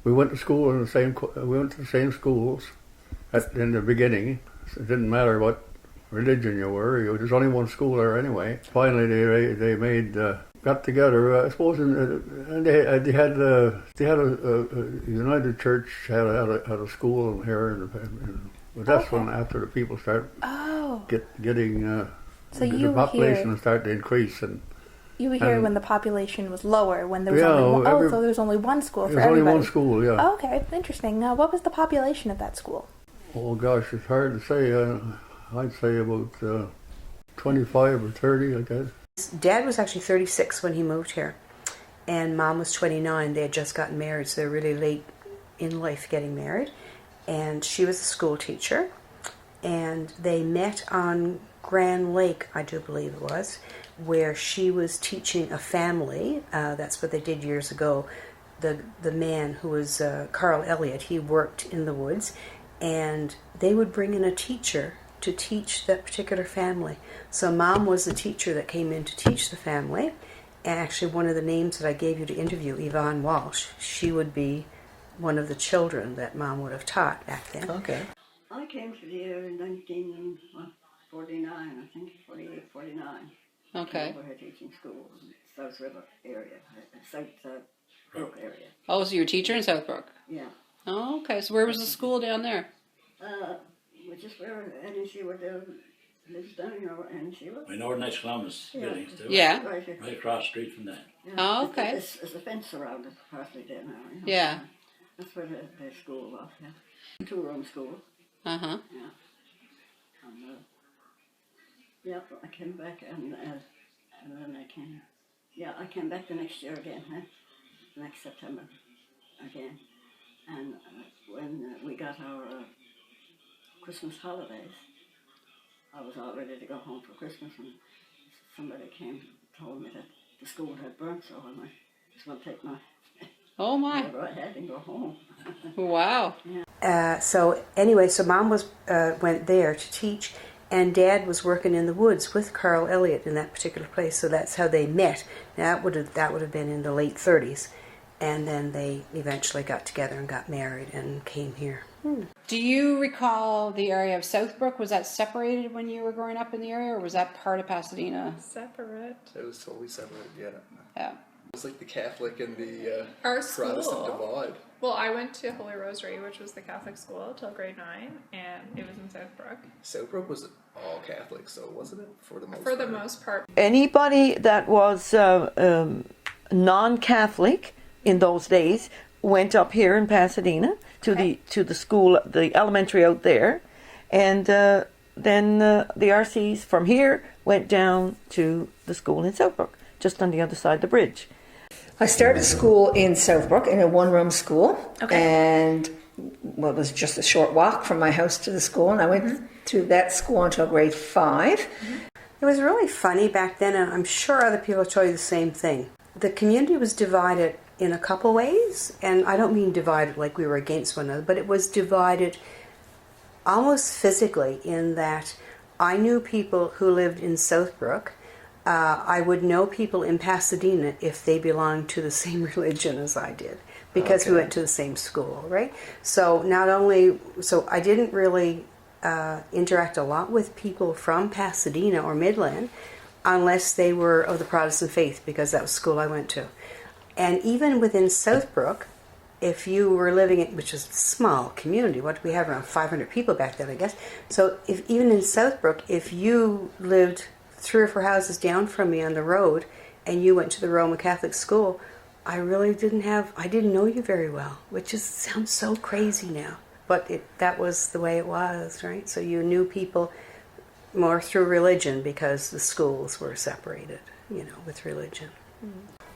we went to school in the same. We went to the same schools in the beginning. It didn't matter what religion you were. There's only one school there anyway. Finally, they made got together. I suppose, and they had a United Church had a school here, but that's when after the people start getting so the population started to increase and. You were here when the population was lower, when there was only one, so there was only one school for everybody. There was only one school, yeah. Oh, okay, interesting. Now, what was the population of that school? Oh gosh, it's hard to say. I'd say about 25 or 30, I guess. Dad was actually 36 when he moved here, and Mom was 29. They had just gotten married, so they're really late in life getting married. And she was a school teacher, and they met on Grand Lake, I do believe it was, where she was teaching a family. That's what they did years ago. The man who was Carl Elliott, he worked in the woods, and they would bring in a teacher to teach that particular family. So Mom was the teacher that came in to teach the family, and actually one of the names that I gave you to interview, Yvonne Walsh, she would be one of the children that Mom would have taught back then. Okay. I came to the year in 1949, I think, 48, 49. Okay. We were teaching school in South River area, South Brook area. Oh, so you're a teacher in Southbrook? Yeah. Oh, okay. So where was the school down there? Which is where NEC lives down here, NEC. My Northern Economics buildings too. Yeah. Right across the street from that. Yeah. Oh, okay. There's a fence around it, partly there now. You know? Yeah. That's where the school was, yeah. Two-room school. Uh-huh. Yeah. And, I came back and then I came. Yeah, I came back the next year again, next September again. And when we got our Christmas holidays, I was all ready to go home for Christmas, and somebody came and told me that the school had burnt, so I just want to take my whatever I had and go home. Wow. Yeah. So Mom went there to teach, and Dad was working in the woods with Carl Elliott in that particular place, so that's how they met. Now, that would have been in the late 30s, and then they eventually got together and got married and came here. Do you recall the area of Southbrook? Was that separated when you were growing up in the area, or was that part of Pasadena? Separate. It was totally separate, yeah. Yeah. It was like the Catholic and the Our Protestant school. divide. Well, I went to Holy Rosary, which was the Catholic school, till grade 9, and it was in Southbrook. Southbrook was all Catholic, so wasn't it? For the most For part. the most part. Anybody that was non-Catholic in those days went up here in Pasadena to the school, the elementary out there, and then the RCs from here went down to the school in Southbrook, just on the other side of the bridge. I started school in Southbrook in a one-room school, and it was just a short walk from my house to the school, and I went to that school until grade 5. It was really funny back then, and I'm sure other people tell you the same thing. The community was divided in a couple ways, and I don't mean divided like we were against one another, but it was divided almost physically in that I knew people who lived in Southbrook. I would know people in Pasadena if they belonged to the same religion as I did, because we went to the same school, right? So I didn't really interact a lot with people from Pasadena or Midland unless they were of the Protestant faith, because that was the school I went to. And even within Southbrook, if you were living in, which is a small community, what do we have, around 500 people back then, I guess. So even in Southbrook, if you lived 3 or 4 houses down from me on the road and you went to the Roman Catholic school, I didn't know you very well, which sounds so crazy now. But that was the way it was, right? So you knew people more through religion because the schools were separated, with religion.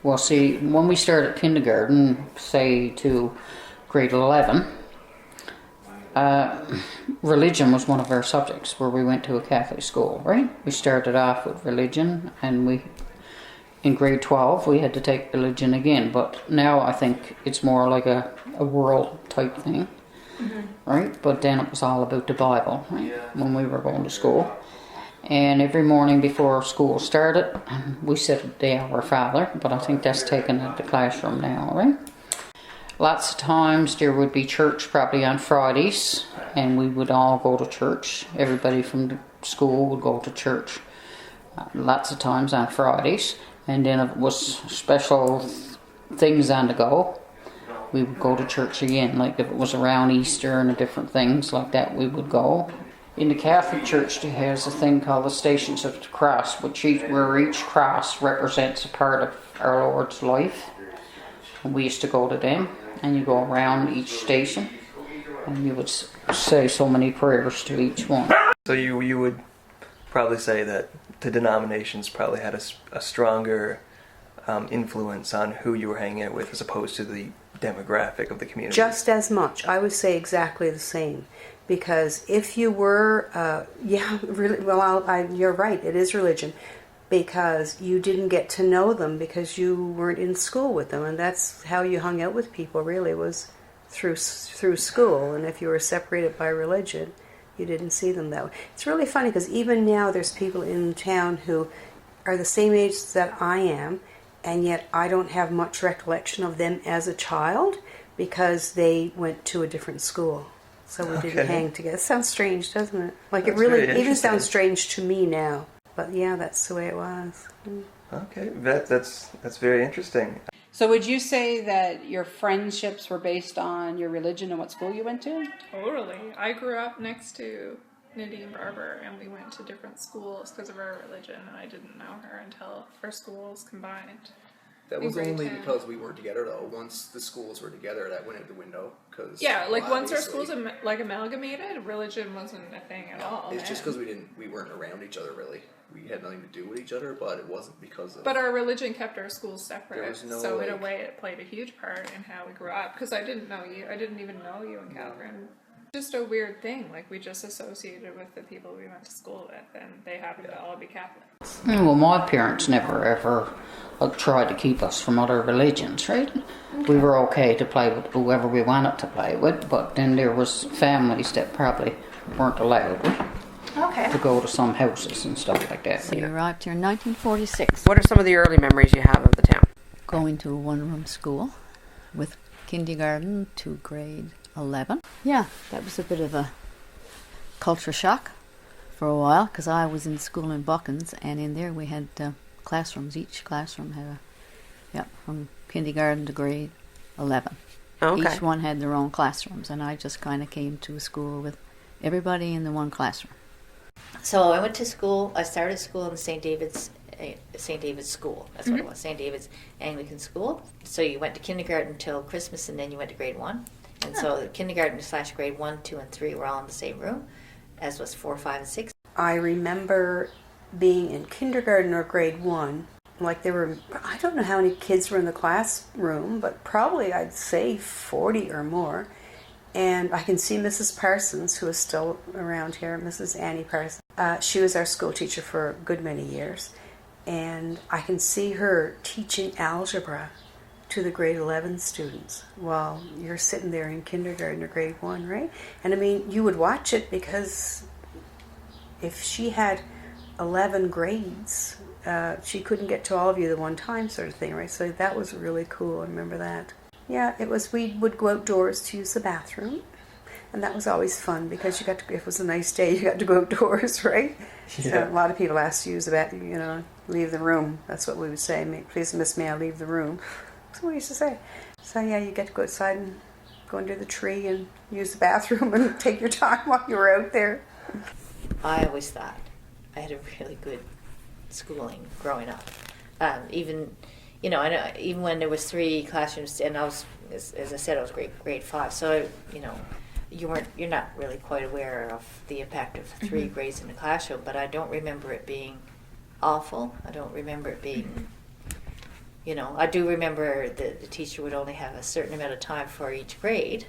Well, see, when we started kindergarten, say to grade 11, religion was one of our subjects where we went to a Catholic school, right? We started off with religion, and in grade 12 we had to take religion again, but now I think it's more like a world type thing, right? But then it was all about the Bible, right? When we were going to school. And every morning before school started, we said the Our Father, but I think that's taken at the classroom now, right? Lots of times there would be church probably on Fridays, and we would all go to church. Everybody from the school would go to church lots of times on Fridays. And then if it was special things on the go, we would go to church again. Like if it was around Easter and different things like that, we would go. In the Catholic Church, there has a thing called the Stations of the Cross, where each cross represents a part of our Lord's life. And we used to go to them, and you go around each station, and you would say so many prayers to each one. So you would probably say that the denominations probably had a stronger influence on who you were hanging out with as opposed to the demographic of the community. Just as much. I would say exactly the same. Because if you were, really, well, you're right, it is religion. Because you didn't get to know them because you weren't in school with them. And that's how you hung out with people, really, was through school. And if you were separated by religion, you didn't see them that way. It's really funny because even now there's people in town who are the same age that I am, and yet I don't have much recollection of them as a child because they went to a different school. So we didn't hang together. It sounds strange, doesn't it? Like that's it really even sounds strange to me now. But yeah, that's the way it was. Okay, that's very interesting. So would you say that your friendships were based on your religion and what school you went to? Totally. I grew up next to Nadine Barber, and we went to different schools because of our religion, and I didn't know her until our schools combined. That was only because we weren't together, though. Once the schools were together, that went out the window. Cause, yeah, like once our schools amalgamated, religion wasn't a thing at all. It's just because we weren't around each other, really. We had nothing to do with each other, but it wasn't because of... But our religion kept our schools separate, there was no, so in a way it played a huge part in how we grew up. Because I didn't know you. I didn't even know you and Catherine. Just a weird thing. Like, we just associated with the people we went to school with, and they happened to all be Catholics. Well, my parents never ever tried to keep us from other religions, right? Okay. We were okay to play with whoever we wanted to play with, but then there was families that probably weren't allowed to go to some houses and stuff like that. So you arrived here in 1946. What are some of the early memories you have of the town? Going to a one-room school with kindergarten to grade 11. Yeah, that was a bit of a culture shock for a while because I was in school in Buckens, and in there we had classrooms. Each classroom had from kindergarten to grade 11. Okay. Each one had their own classrooms, and I just kind of came to a school with everybody in the one classroom. So I went to school. I started school in St. David's School. That's what it was, St. David's Anglican School. So you went to kindergarten until Christmas, and then you went to grade 1. And so the kindergarten / grade 1, 2, and 3 were all in the same room, as was 4, 5, and 6. I remember being in kindergarten or grade 1. Like I don't know how many kids were in the classroom, but probably I'd say 40 or more. And I can see Mrs. Parsons, who is still around here, Mrs. Annie Parsons. She was our school teacher for a good many years. And I can see her teaching algebra to the grade 11 students while you're sitting there in kindergarten or grade 1, right? And I mean, you would watch it because if she had 11 grades, she couldn't get to all of you at one time sort of thing, right? So that was really cool. I remember that. Yeah, we would go outdoors to use the bathroom, and that was always fun because if it was a nice day, you got to go outdoors, right? Yeah. So a lot of people asked to use the bathroom, leave the room. That's what we would say. Please, Miss, may I leave the room? That's what we used to say. So yeah, you get to go outside and go under the tree and use the bathroom and take your time while you were out there. I always thought I had a really good schooling growing up. Even when there was 3 classrooms, and I was, as I said, I was grade 5. So you're not really quite aware of the impact of 3 grades in the classroom. But I don't remember it being awful. I don't remember it being. I do remember that the teacher would only have a certain amount of time for each grade,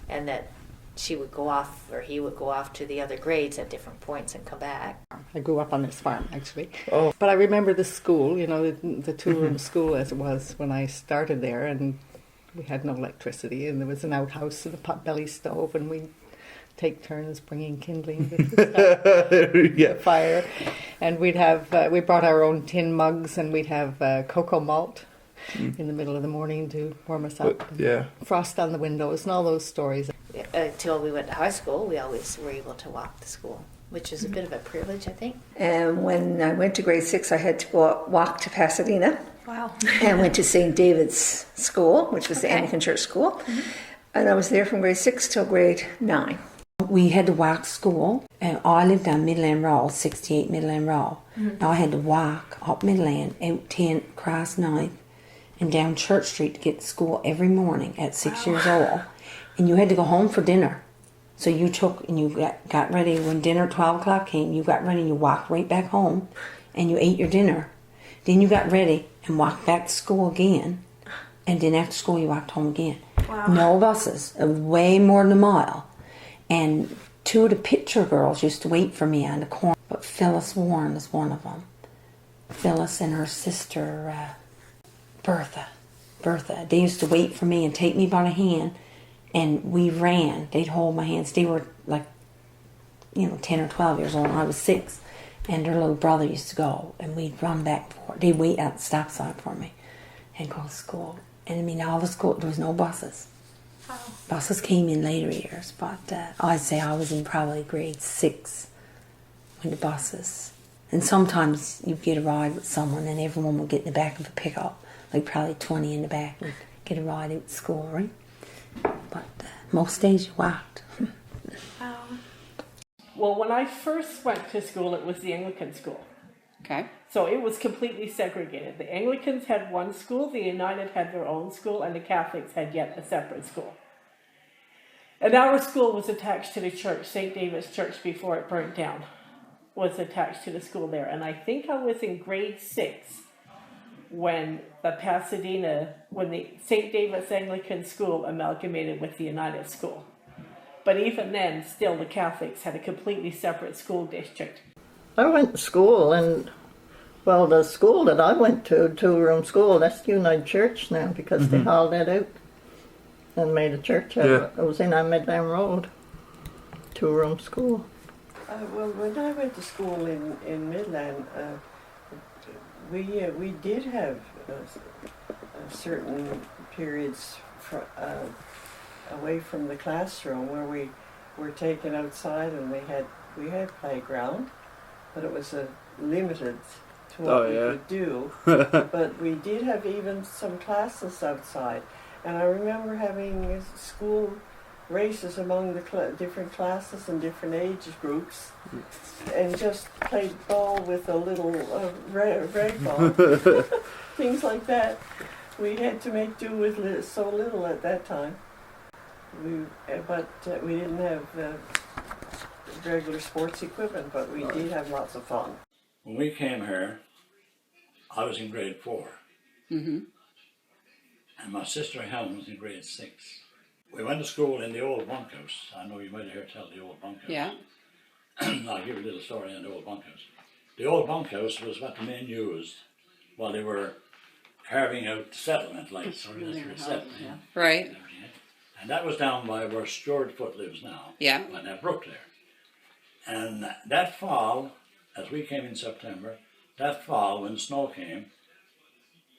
and that she would go off, or he would go off to the other grades at different points and come back. I grew up on this farm, actually. Oh. But I remember the school, the 2-room school as it was when I started there, and we had no electricity, and there was an outhouse and a potbelly stove, and we'd take turns bringing kindling with fire. And we brought our own tin mugs, and we'd have cocoa malt in the middle of the morning to warm us up. Yeah. Frost on the windows and all those stories. Until we went to high school, we always were able to walk to school, which is a bit of a privilege, I think. And when I went to grade 6, I had to walk to Pasadena. Wow. And went to St. David's School, which was the Anglican Church school. And I was there from grade 6 till grade 9. We had to walk to school, and I lived on Midland Road, 68 Midland Road. And I had to walk up Midland, out 10, across 9th, and down Church Street to get to school every morning at 6 years old. And you had to go home for dinner. So you took and you got ready when dinner, 12 o'clock came, you got ready and you walked right back home, and you ate your dinner. Then you got ready and walked back to school again, and then after school you walked home again. Wow. No buses, way more than a mile. And 2 of the picture girls used to wait for me on the corner, but Phyllis Warren was one of them. Phyllis and her sister, Bertha. They used to wait for me and take me by the hand, and we ran. They'd hold my hands. They were like, 10 or 12 years old, and I was 6. And their little brother used to go, and we'd run back. They'd wait at the stop sign for me and go to school. And all the school, there was no buses. Wow. Buses came in later years, but I'd say I was in probably grade 6 when the buses. And sometimes you'd get a ride with someone, and everyone would get in the back of a pickup, like probably 20 in the back, and get a ride out to school, right? But most days you walked. Well, when I first went to school, it was the Anglican school. Okay. So it was completely segregated. The Anglicans had one school, the United had their own school, and the Catholics had yet a separate school. And our school was attached to the church, St. David's Church, before it burnt down, was attached to the school there. And I think I was in grade 6 when the St. David's Anglican School amalgamated with the United School. But even then, still the Catholics had a completely separate school district. I went to school, and the school that I went to, 2-room school, that's United Church now, because they hauled that out and made a church out of it. It was in on Midland Road, 2-room school. Well, when I went to school in Midland, we did have certain periods away from the classroom where we were taken outside, and we had playground, but it was limited to what we could do. But we did have even some classes outside, and I remember having school races among the different classes and different age groups, and just played ball with a little rag ball, things like that. We had to make do with so little at that time. But we didn't have regular sports equipment, but we did have lots of fun. When we came here, I was in grade 4. And my sister Helen was in grade 6. We went to school in the old bunkhouse. I know you might have heard tell the old bunkhouse. Yeah. I'll give you a little story on the old bunkhouse. The old bunkhouse was what the men used while they were carving out the settlement, like sort of settlement. Right. And that was down by where Stuart Foot lives now. Yeah. By that brook there. And that fall, as we came in September, that fall when the snow came,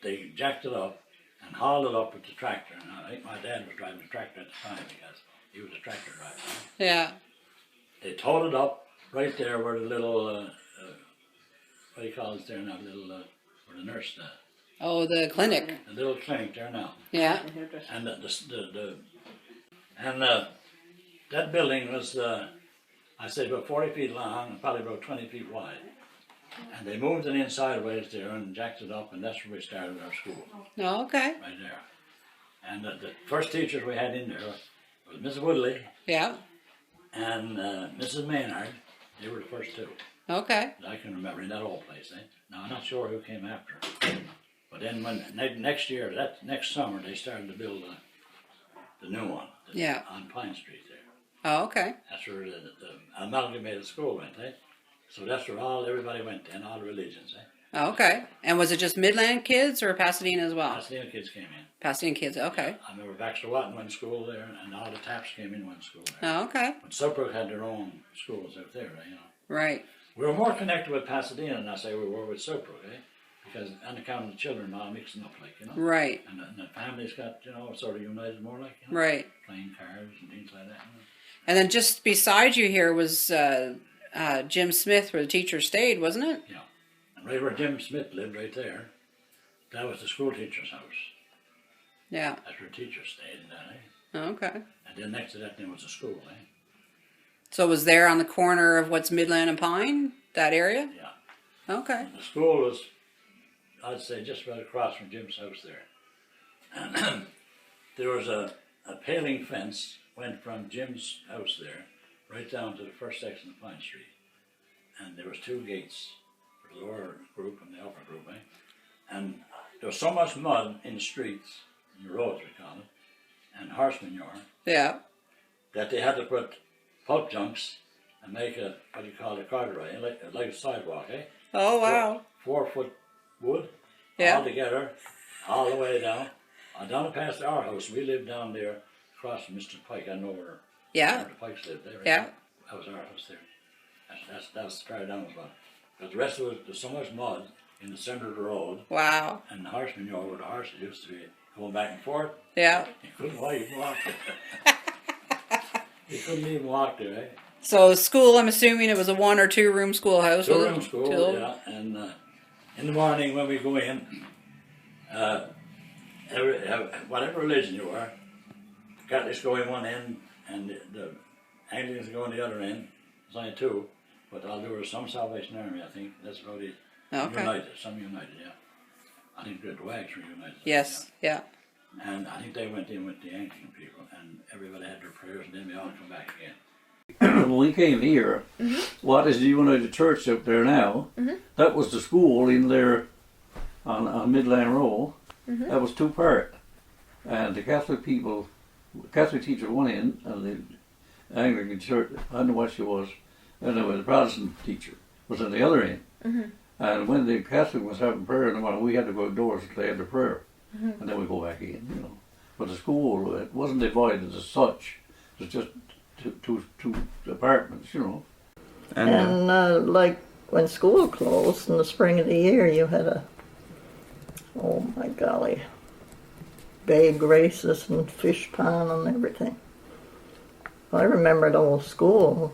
they jacked it up and hauled it up with the tractor. And I think my dad was driving the tractor at the time because he was a tractor driver. Yeah. They towed it up right there where the little, what do you call it there now, where the nurse died. Oh, the clinic. The little clinic there now. Yeah. And that building was, I say, about 40 feet long and probably about 20 feet wide. And they moved it in sideways there and jacked it up, and that's where we started our school. Oh, okay. Right there. And the first teachers we had in there was Mrs. Woodley. Yeah. And Mrs. Maynard. They were the first 2. Okay. I can remember in that old place. Now, I'm not sure who came after. But then when next year, next summer, they started to build the new one. On Pine Street there. Oh, okay. That's where the amalgamated school went, eh? So that's where everybody went then, all the religions, eh? Oh, okay. And was it just Midland kids or Pasadena as well? Pasadena kids came in. Pasadena kids, okay. I remember Baxter Watton went to school there, and all the Taps came in one school there. Oh, okay. But Suffolk had their own schools out there, you know. Right. We were more connected with Pasadena than I say we were with Suffolk, eh? because on account of the children all mixing up, like, you know. Right. And the families got, you know, sort of united more, like, you know. Right. Playing cards and things like that. You know. And then just beside you here was Jim Smith, where the teacher stayed, wasn't it? Yeah. And right where Jim Smith lived, right there, that was the school teacher's house. Yeah. That's where teachers stayed in that, eh? Oh, okay. And then next to that then was a school, eh? So it was there on the corner of what's Midland and Pine, that area? Yeah. Okay. The school was, I'd say, just right across from Jim's house there. And there was a paling fence went from Jim's house there right down to the first section of Pine Street. And there was 2 gates for the lower group and the upper group, eh? And there was so much mud in the streets, in the roads we call it, and horse manure. Yeah. That they had to put pulp junks and make a, what do you call it, a corduroy, like a sidewalk, eh? Oh, wow. 4 foot wood, Yeah. all together, all the way down. And down past our house, we lived down there across from Mr. Pike. I know where Yeah. the Pikes lived there. Right? Yeah. That was our house there. That's far down as well. But the rest of it, there's so much mud in the center of the road. Wow. And the horse manure where the horses used to be going back and forth. Yeah. You couldn't even walk there. You couldn't even walk there, eh? So school, I'm assuming it was a 1 or 2 room schoolhouse. 2 room school, yeah. And in the morning when we go in, whatever religion you are, Catholics go in one end and the Anglicans go in the other end. There's only 2, but there was some Salvation Army, I think. That's about it. Okay. United, some United, yeah. I think the Wags were United. Yes, yeah. And I think they went in with the Anglican people, and everybody had their prayers, and then we all come back again. When we came here, what is the United Church up there now? That was the school in there on Midland Row. That was 2 part, and the Catholic people, Catholic teacher one end, and the Anglican church, I don't know what she was, and then the Protestant teacher was on the other end. And when the Catholic was having prayer in the morning, we had to go outdoors and they had the prayer, and then we go back in, you know. But the school, it wasn't divided as such. It was just two apartments, you know. And like when school closed in the spring of the year, you had oh my golly, bag races and fish pond and everything. I remember the old school.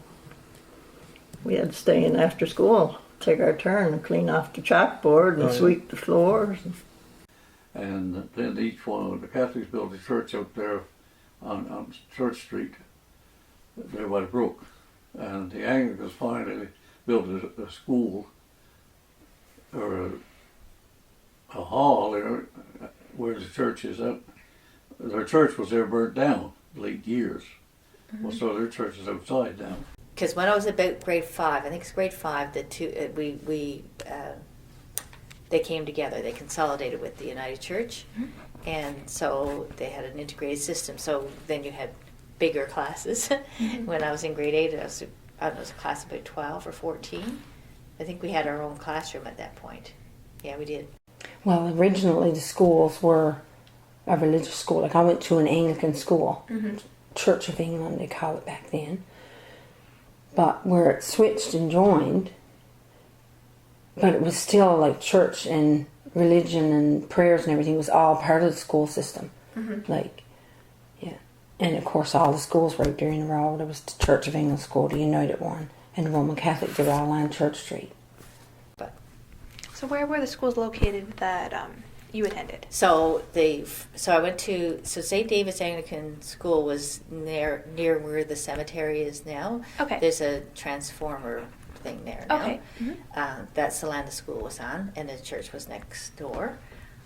We had to stay in after school, take our turn and clean off the chalkboard and sweep the floors. And then each one, the Catholics built a church out there on Church Street, there by the brook. And the Anglicans finally built a school, or a hall there, where the church is at. Their church was there burnt down late years. Well, so their church is outside now. Because when I was about grade 5, I think it's grade 5, they came together. They consolidated with the United Church, and so they had an integrated system. So then you had bigger classes. When I was in grade 8, I was a class of about 12 or 14. I think we had our own classroom at that point. Yeah, we did. Well, originally the schools were a religious school. Like I went to an Anglican school, Church of England they call it back then. But where it switched and joined, but it was still like church and religion and prayers and everything was all part of the school system. Like, yeah. And of course all the schools right there in the row, there was the Church of England school, the United one, and the Roman Catholic, they were all on Church Street. So where were the schools located that you attended? So I went to St. David's Anglican School was near where the cemetery is now. Okay. There's a transformer thing there now. Okay. That's the land the school was on, and the church was next door.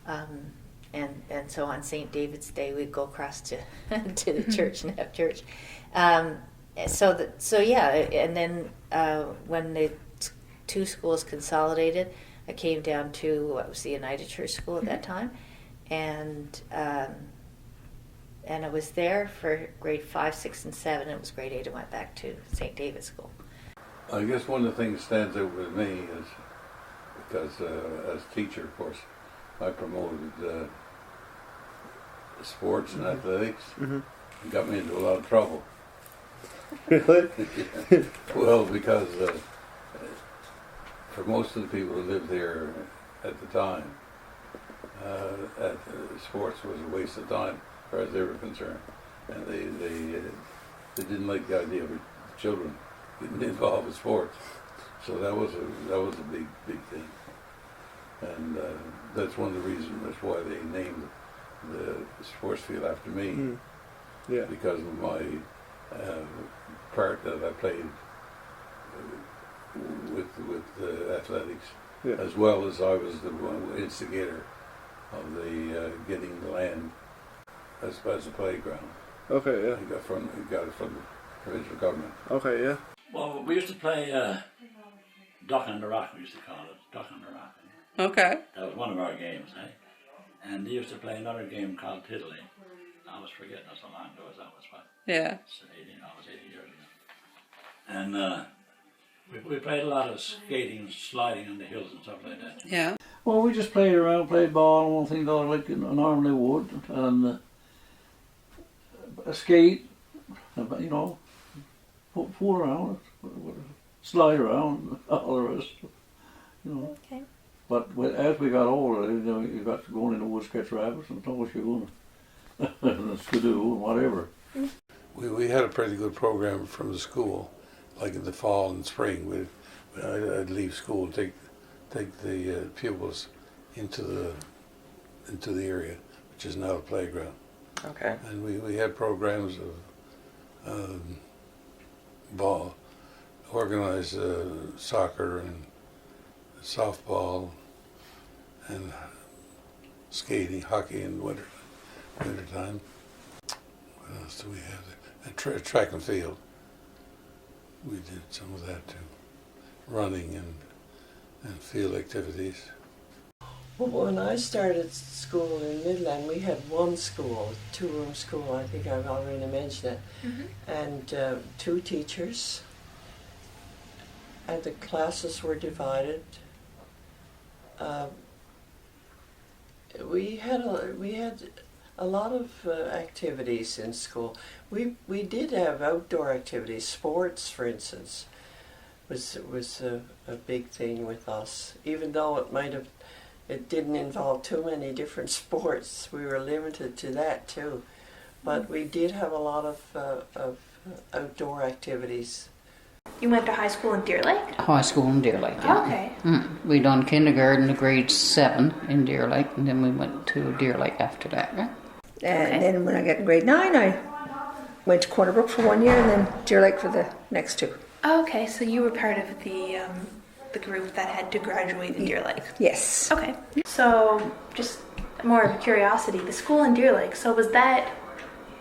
And so on St. David's Day we'd go across to the church and have church. And then when the 2 schools consolidated, I came down to what was the United Church School at that time, and I was there for grade 5, 6, and 7. It was grade 8. I went back to St. David's School. I guess one of the things that stands out with me is because as teacher, of course, I promoted sports and athletics. It got me into a lot of trouble. Really? Well, because for most of the people who lived here at the time. Sports was a waste of time, as far as they were concerned, and they didn't like the idea of children getting involved in sports. So that was a big thing, and that's one of the reasons. That's why they named the sports field after me. Mm. Yeah. Because of my part that I played with athletics, yeah. as well as I was the one instigator of the getting the land as a playground. Okay, yeah. We got it from the provincial government. Okay, yeah. Well, we used to play Duck on the Rock, we used to call it, Duck on the Rock. Okay. That was one of our games, eh? And they used to play another game called Tiddly. I was forgetting how so long ago as that was, but Yeah. almost 80 years ago. And we played a lot of skating and sliding on the hills and stuff like that. Yeah. Well, we just played around, played ball and one thing like normally would, and skate, you know, fool around, slide around, all the rest, you know. Okay. But as we got older, you know, you got to go in the woods, catch rabbits, and so was you and skidoo and whatever. We had a pretty good program from the school, like in the fall and spring. I'd leave school and take the pupils into the area, which is now a playground. Okay. And we had programs of ball, organized soccer and softball and skating, hockey in winter time. What else do we have there? And track and field. We did some of that too. Running and field activities. Well, when I started school in Midland, we had one school, two-room school, I think I've already mentioned it, and 2 teachers, and the classes were divided. We had a lot of activities in school. We did have outdoor activities. Sports, for instance, was a big thing with us. Even though it didn't involve too many different sports, we were limited to that too. But we did have a lot of outdoor activities. You went to high school in Deer Lake? High school in Deer Lake, yeah. Okay. We done kindergarten to grade 7 in Deer Lake, and then we went to Deer Lake after that, right? And then when I got in grade 9, I went to Corner Brook for 1 year, and then Deer Lake for the next 2. Okay, so you were part of the group that had to graduate in Deer Lake? Yes. Okay. So, just more of a curiosity, the school in Deer Lake, so was that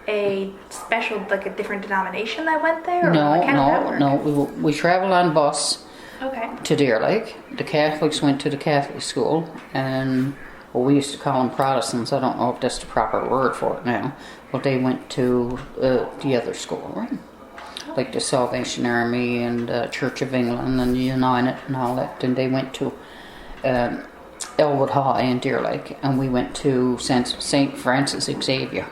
a special, like a different denomination that went there? Or how did that work? No. We traveled on bus Okay. to Deer Lake. The Catholics went to the Catholic school, and we used to call them Protestants. I don't know if that's the proper word for it now, but they went to the other school, right? Like the Salvation Army and Church of England and the United and all that. And they went to Elwood High in Deer Lake, and we went to St. Francis Xavier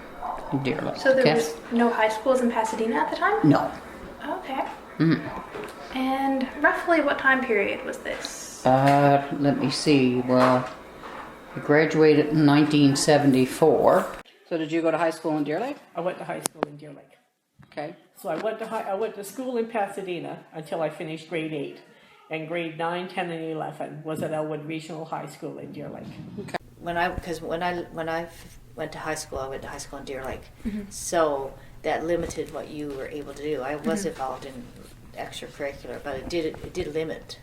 in Deer Lake. So there was no high schools in Pasadena at the time? No. Okay. And roughly what time period was this? Let me see. Well, we graduated in 1974. So did you go to high school in Deer Lake? I went to high school in Deer Lake. Okay. So I went to school in Pasadena until I finished grade 8. And grade 9, 10, and 11 was at Elwood Regional High School in Deer Lake. Okay. When I went to high school, I went to high school in Deer Lake. So that limited what you were able to do. I was involved in extracurricular, but it did limit.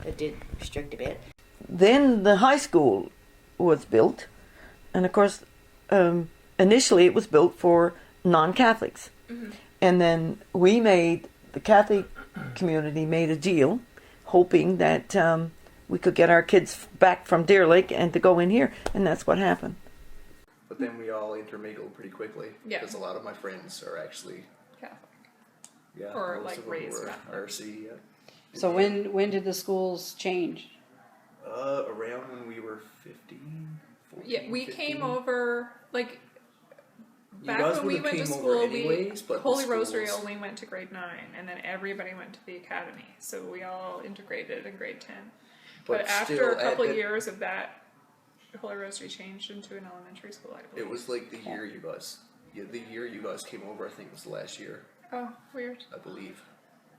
It did restrict a bit. Then the high school was built, and of course, initially it was built for non-Catholics. And then the Catholic community made a deal, hoping that we could get our kids back from Deer Lake and to go in here, and that's what happened. But then we all intermingled pretty quickly, Yeah. because a lot of my friends are actually Catholic. Yeah, Or most like of them raised were Catholic. RC. Yeah. So when did the schools change? Around when we were 15, 14, Yeah, we 15. came over, like, You back guys when we would've went to came over school, anyways, but the Holy Rosary schools- only went to grade 9, and then everybody went to the academy. So we all integrated in grade 10. But after still, a couple years of that, Holy Rosary changed into an elementary school, I believe. It was like the year you guys came over, I think was the last year. Oh, weird. I believe.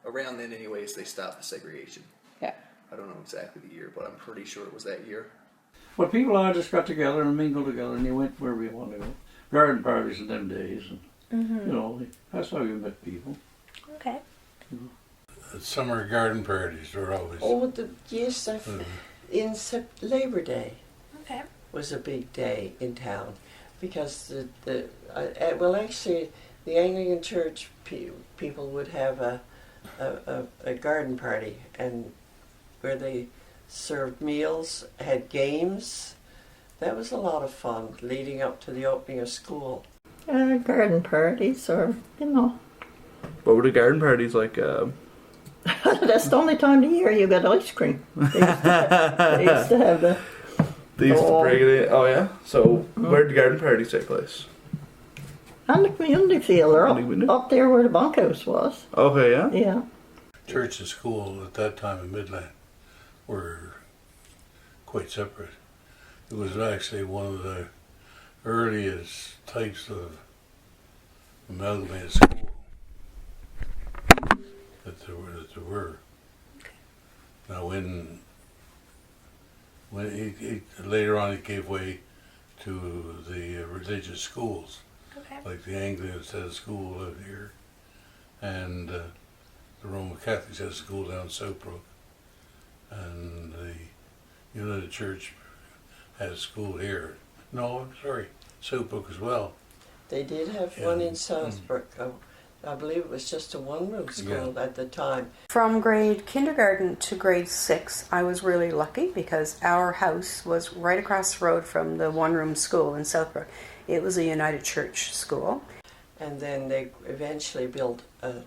Around then anyways, they stopped the segregation. Yeah. I don't know exactly the year, but I'm pretty sure it was that year. Well, people all just got together and mingled together, and they went where we want to go. Garden parties in them days, and you know, that's how you met people. Okay. You know. Summer garden parties were always. Oh, yes, in Labor Day. Okay. Was a big day in town because actually the Anglican Church people would have a garden party and where they served meals, had games. That was a lot of fun leading up to the opening of school. Garden parties, or What were the garden parties like? That's the only time of the year you got ice cream. They used to have the. They used to bring it in. Oh yeah. So where did the garden parties take place? On the community field, or up there where the bunkhouse was. Okay, yeah. Yeah. Church and school at that time in Midland were quite separate. It was actually one of the earliest types of amalgamated school that there were. Now when later on it gave way to the religious schools, like the Anglicans had a school out here, and the Roman Catholics had a school down in Southbrook, and the United Church had a school here. No, I'm sorry, Southbrook as well. They did have one in Southbrook. I believe it was just a one-room school at the time. From grade kindergarten to grade 6, I was really lucky because our house was right across the road from the one-room school in Southbrook. It was a United Church school. And then they eventually built a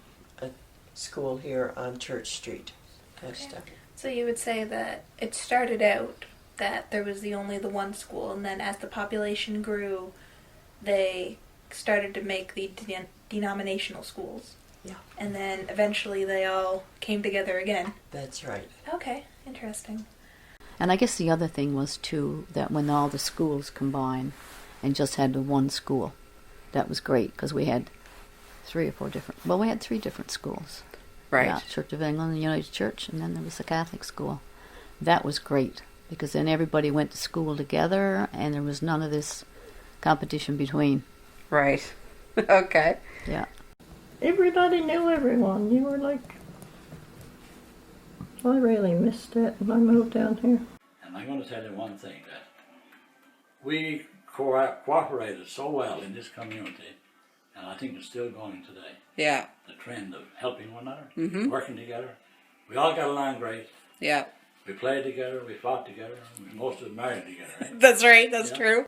school here on Church Street. So you would say that it started out that there was only the one school, and then as the population grew, they started to make the denominational schools. Yeah. And then eventually they all came together again. That's right. Okay, interesting. And I guess the other thing was too that when all the schools combined and just had the one school, that was great because we had 3 or 4 different. Well, we had 3 different schools. Right. Yeah, Church of England, the United Church, and then there was the Catholic school. That was great because then everybody went to school together, and there was none of this competition between. Right. Okay. Yeah. Everybody knew everyone. You were like, I really missed it when I moved down here. And I'm going to tell you one thing, that we cooperated so well in this community, and I think it's still going today. Yeah. The trend of helping one another, working together. We all got along great. Yeah. We played together, we fought together, we most of them married together, right? That's right, that's true.